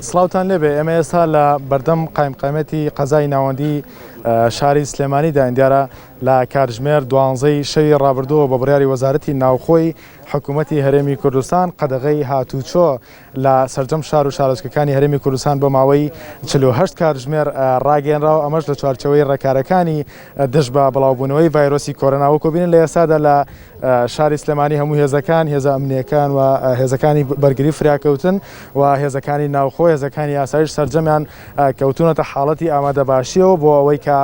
سڵاوتان لێبێ ئێمە ئێستا لە بەردەم قایمقامەتی قەزای ناوەندی شاری سلێمانیدا دیارە لە کاتژمێر 12 شەوی ڕابردووە بە بڕیاری وەزارەتی ناوخۆی حکوومەتی هەرێمی کوردستان قەدەغەی هاتوچۆ لە سەرجەم شار و شارۆچکەکانی هەرێمی کوردستان بە ماوەی 48 کاتژمێر ڕاگەیەنراوە ئەمەش لە چوارچەوەی ڕێکارەکانی دژ بە بڵاوبوونەوەی ڤایرۆسی کۆرۆنا وەکو بینن لە ئێستادا لە شاری سلێمانی هەموو هێزەکان هێزە ئەمنیەکان و هێزەکانی بەرگری فراکەوتن و هێزەکانی ناوخۆ هێزەکانی یاسایش سەرجەمیان کەوتونەتە حاڵەتی ئامادەباشیەوە بۆ ئەوەی کە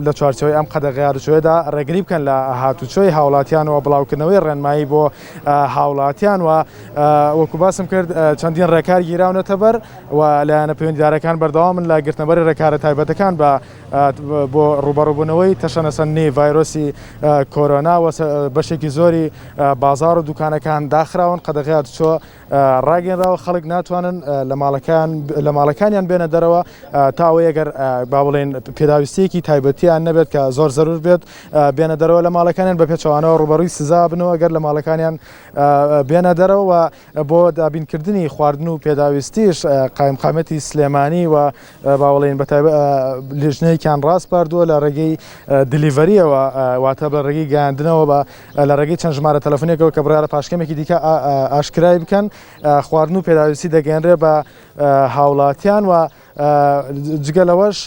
لە چوارچەوەی ئەم قەدەغەی هاتوچۆیەدا ڕێگری بکەن لە هاتوچۆی هاوڵاتیان و بڵاوکردنەوەی ڕێنمایی بۆ هاوڵاتیان و وەکو باسم کرد چەندین ڕێکار گیراونەتە بەر و لایەنە پەیوەندیدارەکان بەردەوامن لە گرتنەبەری ڕێکارە تایبەتەکان بۆ ڕوبەڕووبوونەوەی تەشەنەسەندنی ڤایرۆسی کۆرۆنا و بەشێکی زۆری بازار و دوکانەکان داخراون قەدەغەی هاتوچۆ ڕاگەنراوە خەڵک ناتوانن لە ماڵەکانیان بێنە دەرەوە تاوەی ئەگەر با بڵێن پێداویستێکی تایبەتیان نەبێت کە زۆر زەرور بێت بێنە دەرەوە لە ماڵەکانیان بە پێچەوانەوە ڕوبەڕووی سزا بنەوە ئەگەر لە ماڵەکانیان بێنە دەرەوە بۆ دابینکردنی خواردن و پێداویستیش قایمقامەتی سلێمانی و با بڵێن لێژنەیەکیان ڕاست پاردووە لە ڕێگەی دلیڤەریەوە واتە بە ڕێگەی گەیاندنەوە بە لە ڕێگەی چەند ژمارە تەلەفۆنێکەوە کە بڕیارە پاشکەمێکی دیکە ئاشکرای بکەن خواردن و پێداویستی دەگەێنرێ بە هاوڵاتیان و جگەلەوەش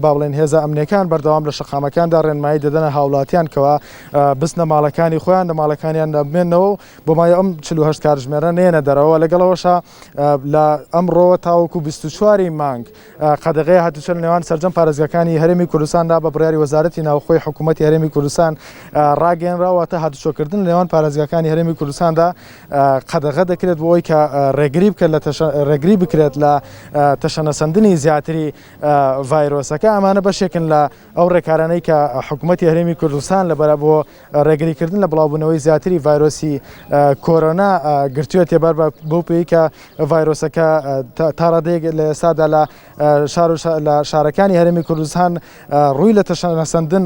با بڵێن هێزە ئەمنیەکان بەردەوام لە شەقامەکاندا ڕێنمایی دەدەنە هاوڵاتیان کەوە بستنە ماڵەکانی خۆیان لە ماڵەکانیان دەبمێنەوە بۆ مای ئەم 48 کاتژمێرە نێنە دەرەوە لەگەڵەوەشە لە ئەمڕۆ تاوەکو 24 مانگ قەدەغەی هاتوچۆ لە نێوان سەرجەم پارێزگاکانی هەرێمی کوردستاندا بە بڕیاری وەزارەتی ناوخۆی حکوومەتی هەرێمی کوردستان ڕاگەیەنراوەتە هاتوچۆکردن لە نێوان پارێزگاکانی هەرێمی کوردستاندا قەدەغە دەکرێت بۆ ئەوەی کە ڕێگری بکرێت لە تەشەنەسەندنی زیاتری ڤایرۆسەکە ئەمانە بەشێکن لە ئەو ڕێکارانەی کە حکوومەتی هەرێمی کوردستان لەبەرە بۆ ڕێگریکردن لە بڵاوبوونەوەی زیاتری ڤایرۆسی کۆرۆنا گرتووە تێبەر بەو پێی کە ڤایرۆسەکە تا ڕادەیەک لە ئێستادا لە شارەکانی هەرێمی کوردستان ڕووی لە تەشەنەسەندن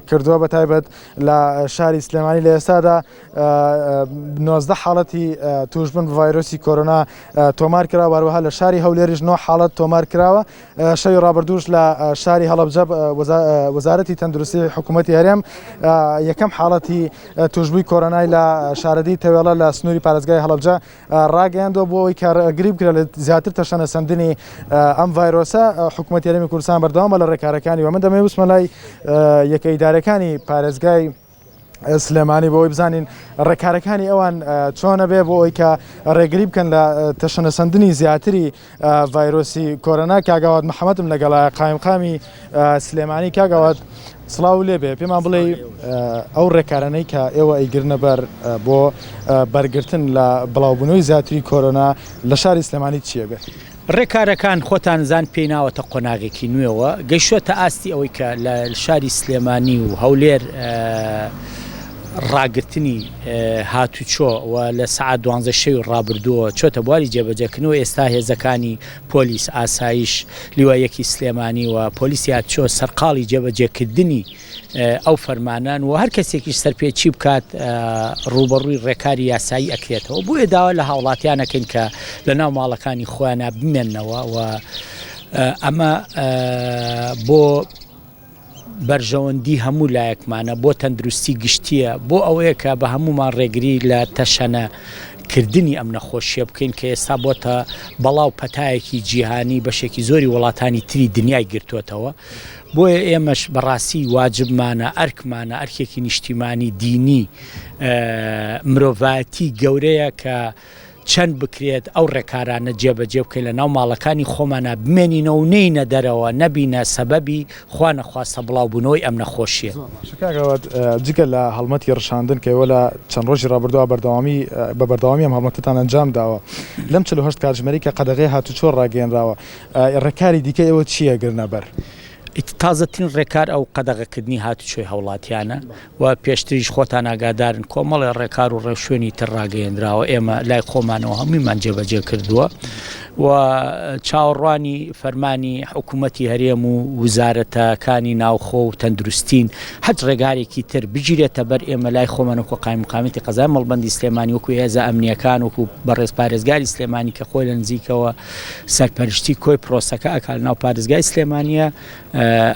کردووە بەتایبەت لە شاری سلێمانی لە ئێستادا 19 حاڵەتی توشبن ڤایرۆسی کۆرۆنا تۆمار کرا وەروەها لە شاری هەولێریش 9 حاڵەت تۆمار کراوە شەوی ڕابردووش لە شاری هەڵەبجە وەزارەتی تەندروستی حکوومەتی هەرێم یەکەم حاڵەتی توشبووی کۆرۆنای لە شارەدی تەوێڵە لە سنووری پارێزگای هەڵەبجە ڕاگەیاندووە بۆ ئەوەی کارگری بکرێت لە زیاتر تەشەنەسەندنی ئەم ڤایرۆسە حکوومەتی هەرێمی کوردستان بەردەوامە لە ڕێکارەکانی و من دەمەوێت بچمە لای یەکە ئیدارەکانی پارێزگای سلێمانی بۆەوەی بزانین ڕێکارەکانی ئەوان چۆنە بێ بۆ ئەوەی کە ڕێگری بکەن لە تەشەنەسەندنی زیاتری ڤایرۆسی کۆرۆنا. کاگاوات محەممەدم لەگەڵای قایمقامی سلێمانی. کاگاوات سڵاو لێبێ پێمان بڵێ ئەو ڕێکارانەی کە ئێوە ئەیگرنە بەر بۆ بەرگرتن لە بڵاوبوونەوەی زیاتری کۆرۆنا لە شاری سلێمانی چییە بێت؟ ڕێکارەکان خۆتان زان پێی ناوەتە قۆناغێکی نوێەوە گەیشتووەتە ئاستی ئەوەی کە لە شاری سلێمانی و هەولێر ڕاگررتنی هاتوچۆ و لە سعات 12 شەوی ڕابردووە چۆتە بواری جێبەجەکردنەوە. ئێستا هێزەکانی پۆلیس ئاسایش لیوایەکی سلێمانی و پۆلیسی هاتوچۆ سەرقاڵی جێبەجێکردنی ئەو فەرمانان و هەر کەسێکیش سەرپێچی بکات ڕوبەڕووی ڕێکاری یاسایی ئەکرێتەوە. بۆ ئێداوە لە هاوڵاتیانەکەین کە لە ناو ماڵەکانی خۆیانە بمێننەوە و ئەمە بۆ بەرژەوەندی هەموو لایەکمانە بۆ تەندروستی گشتیە بۆ ئەوەیە کە بە هەمومان ڕێگری لە تەشەنەکردنی ئەم نەخۆشیە بکەین کە ئێستا بۆتە بەڵاو پەتایەکی جیهانی بەشێکی زۆری وڵاتانی تری دنیای گرتووەتەوە. بۆیە ئێمەش بەڕاستی واجبمانە ئەرکمانە ئەرکێکی نیشتیمانی دینی مرۆڤایەتی گەورەیە کە چەند بکرێت ئەو ڕێکارانە جێبەجێ بکەین لە ناو ماڵەکانی خۆمانە بمێنینەوە و نینە دەرەوە نەبینە سەبەبی خوا نەخواستە بڵاوبوونەوەی ئەم نەخۆشیە. جگە لە هەڵمەتی ڕشاندن کە ئێوە لە چەند ڕۆژی ڕابردووە بە بەردەوامی ئەم هەڵمەتتان ئەنجام داوە لەم 48 کاتژمێری کە قەدەغەی هاتوچۆ ڕاگەیەنراوە ڕێکاری دیکە ئێوە چییە گرنە بەر؟ تازەترین ڕێکار ئەو قەدەغەکردنی هاتوچۆی هەوڵاتیانە و پێشتریش خۆتان ئاگادارن کۆمەڵی ڕێکار و ڕێوشێنی تر ڕاگەیەندراوە. ئێمە لای خۆمانەوە هەموویمان جێبەجێ کردووە و چاوەڕوانی فەرمانی حکوومەتی هەرێم و وزارەتەکانی ناوخۆ و تەندروستین حەج ڕێگارێکی تر بگیرێتە بەر ئێمە لای خۆمانەوە قایم مقامەتی قەزای مەڵبەندی سلێمانی وەکو هێزە ئەمنیەکان وەکو بەڕێز پارێزگاری سلێمانی کە خۆی لە نزیکەوە سەرپەرشتی کۆی پرۆسەکە ئەکات ناو پارێزگای سلێمانیە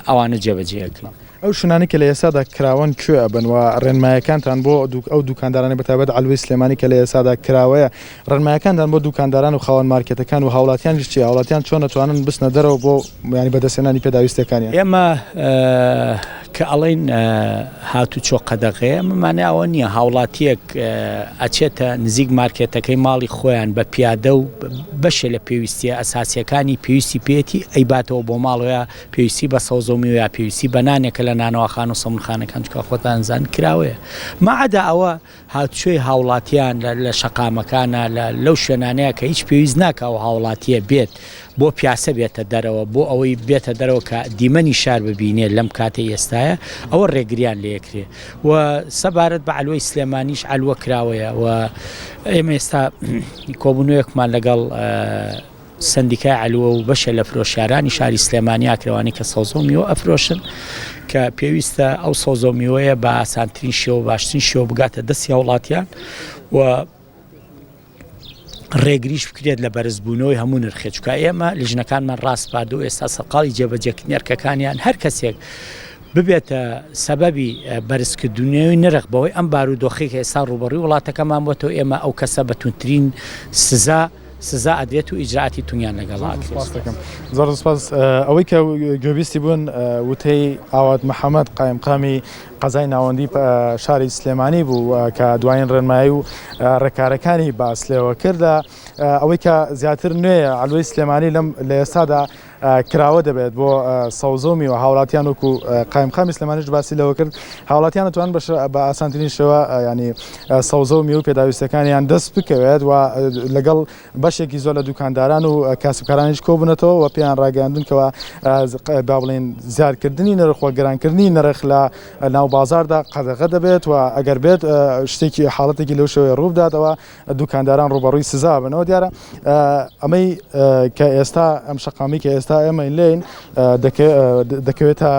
ئەوانە جێبەجێەکەن. ئەو شنانی کە لە ئێسادا کراون کوێ بنەوە ڕێنمایەکانتان بۆ ئەو دوکاندارانی بەتابەت ئەلوی سلێمانی کە لە ئێسادا کراوەیە ڕێنمایەکانتان بۆ دوکانداران و خاوەن مارکێتەکان و هاوڵاتیان چی هاوڵاتیان چۆن نەتوانن بستنە دەرەوە بۆ ینی بەدەستێنانی پێداویستەکانیان ئێمە کە ئەڵێن هاتوچۆ قەدەغەیە ممانە ئەوە نییە هاوڵاتیەک ئەچێتە نزیک مارکێتەکەی ماڵی خۆیان بە پیادە و بەشە لە پێویستیە ئەساسیەکانی پێویستی پێێتی ئەیباتەوە بۆ ماڵەوە پێویستی بە سەوزۆمی و یا پێویستی بە نانێکە لە نانەوەخان و سەمونخانەکان چکە خۆتان زان کراوەیە مەعەدا ئەوە هاتوچۆی هاوڵاتیان لە شەقامەکانە لەو شوێنانەیە کە هیچ پێویست ناکە و هاوڵاتیە بێت بۆ پیاسە بێتە دەرەوە بۆ ئەوەی بێتە دەرەوە کە دیمەنی شار ببینێ لەم کاتێ ئێستاە ئەوە ڕێگریان لەیەکرێ و سەبارەت بە ئەلوەی سلێمانیش ئەلوە کراوەیە و ئێمە ئێستا کۆبوونەوەیەکمان لەگەڵ سندیکای ئەلوە و بەشە لە فرۆشیارانی شاری سلێمانی ئاکرێوانی کە سەوزۆمیەوە ئەفرۆشن کە پێویستە ئەو سەوزۆمیەوەیە بە ئاسانترین شێوە باشترین شێوە بگاتە دەستی وڵاتیان و ڕێگریش بکرێت لە بەرزبوونەوەی هەموو نرخێ چکە ئێمە لیژنەکانمان ڕاستپاردە و ئێستا سەرقاڵی جێبەجێکردنی نرخەکانیان هەر کەسێک ببێتە سەبەبی بەرزکردنەوەی نرخ بەوەی ئەم بارودۆخی کە ئێستا ڕوبەڕووی وڵاتەکەمان بۆتەوە ئێمە ئەو کەسە بەتونترین سزا ئەدرێت و ئیجراعاتی تونیان لەگەڵاکەم. زۆر سپاس. ئەوەی کە گوێبیستی بوون وتەی ئاوات محەممەد قایمقامی قەزای ناوەندی شاری سلێمانی بوو کە دوایین ڕێنمایی و ڕێکارەکانی باس لێەوە کردە ئەوەی کە زیاتر نوێیە ئەلوەی سلێمانی لە ئێستادا کراوە دەبێت بۆ سەوزۆمی و هاوڵاتیان وکو قایمقامی سلێمانیش باسی لەوە کرد هاوڵاتیان دەتوان بە ئاسانترین شێوە ینی سەوزۆمی و پێداویستەکانیان دەست بکەوێت و لەگەڵ بەشێکی زۆر لە دوکانداران و کاسبکارانیش کۆبوونەتەوە و پێیان ڕاگەاندنکەوە با بڵێن زیادکردنی نرخ و گەرانکردنی نرخ لە ناو بازاردا قەدەغە دەبێت و ئەگەر بێت شتێکی حاڵەتێکی لەو شێوەیە ڕوودادەوە دوکانداران ڕوبەڕووی سزا بنەوە دیارە ئەمەی کە ئێستا ئەم شەقامی کە ئێستا ئێمە لێن دەکەوێتە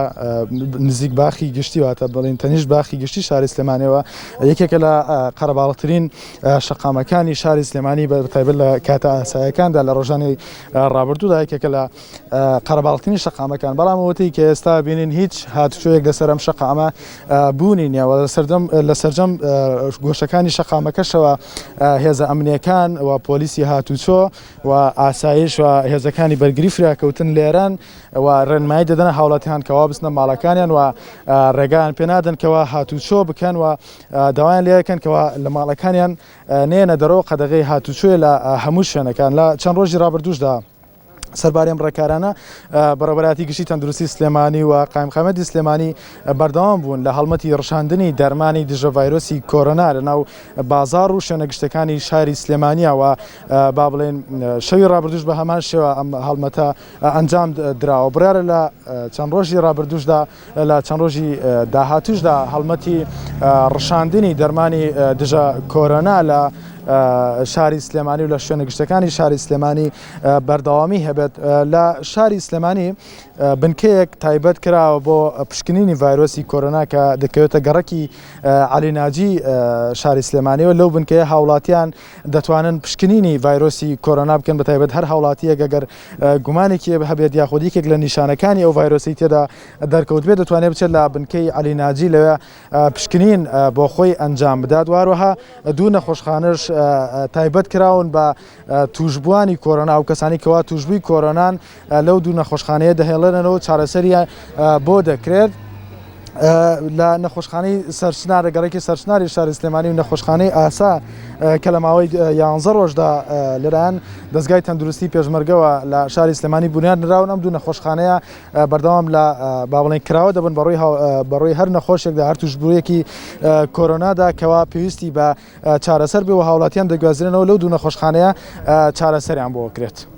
نزیک باخی گشتی واتە بڵین تەنیشت باخی گشتی شاری سلێمانیەوە یەکێکە لە قەرەباڵغترین شەقامەکانی شاری سلێمانی بەتایبەت لە کاتە ئاساییەکاندا لە ڕۆژانی ڕابردوودا یەکێکە لە قەرەباڵغترین شەقامەکان بەڵام وتی کە ئێستا بینین هیچ هاتوچۆیەک لەسەر ئەم شەقامە بوونی نییە لە سەرجەم گۆشەکانی شەقامەکەشەوە هێزە ئەمنیەکان و پۆلیسی هاتوچۆ و ئاسایش و هێزەکانی بەرگری فراکەوتن لێران و ڕێنمایی دەدەنە هاوڵاتیان کەوا بستنە ماڵەکانیان و ڕێگایان پێنادەن کەوا هاتوچۆ بکەن و داوایان لێەکەن کەوا لە ماڵەکانیان نێنە دەرەوە قەدەغەی هاتوچۆی لە هەموو شوێنەکان لە چەند ڕۆژی ڕابردووشدا سەربارەی ئەم ڕێکارانە بەڕێوەبەراتی گشتی تەندروستی سلێمانی و قایمقامەتی سلێمانی بەردەوام بوون لە هەڵمەتی ڕشاندنی دەرمانی دژە ڤایرۆسی کۆرۆنا لەناو بازار و شوێنە گشتەکانی شاری سلێمانیە و با بڵێن شەوی ڕابردوش بە هەمان شێوە ئەم هەڵمەتە ئەنجام دراوە بڕیارە لە چەند ڕۆژی ڕابردوشدا لە چەند ڕۆژی داهاتوشدا هەڵمەتی ڕشاندنی دەرمانی دژە کۆرۆنا لە شاری سلێمانی و لە شوێنە گشتەکانی شاری سلێمانی بەردەوامی هەبێت لە شاری سلێمانی بنکەیەک تایبەت کراوە بۆ پشکنینی ڤایرۆسی کۆرۆنا کە دەکەوێتە گەڕەکی عەلیناجی شاری سلێمانیەوە لەو بنکەیە هاوڵاتیان دەتوانن پشکنینی ڤایرۆسی کۆرۆنا بکەن بەتایبەت هەر هاوڵاتیەک ئەگەر گومانێکی هەبێت یاخودیەکێک لە نیشانەکانی ئەو ڤایرۆسی تێدا دەرکەوت بێت دەتوانێت بچێت لە بنکەی عەلیناجی لەوێ پشکنین بۆ خۆی ئەنجام بدات واروەها دوو نەخۆشخانەش تایبەت کراون بە توشبوانی کۆرۆنا و کەسانی کەوا توشبووی کۆرۆنان لەو دوو نەخۆشخانەیە دەهێڵێنەوە چارەسەریە بۆ دەکرێت لە نەخۆشخانەی سەرچنارە گەڕێکی سەرچناری شاری سلێمانی و نەخۆشخانەی ئاسا کە لە ماوەی 11 ڕۆژدا لەلایەن دەستگای تەندروستی پێشمەرگەوە لە شاری سلێمانی بنیاد نراون ئەم دوو نەخۆشخانەیە بەردەوام لە با بڵێن کراوە دەبن بەڕووی هەر نەخۆشێکدا هەر توشبوویەکی کۆرۆنادا کەوا پێویستی بە چارەسەر بێ و هاوڵاتیان دەگوازرێنەوە لەو دوو نەخۆشخانەیە چارەسەریان بۆ کرێت.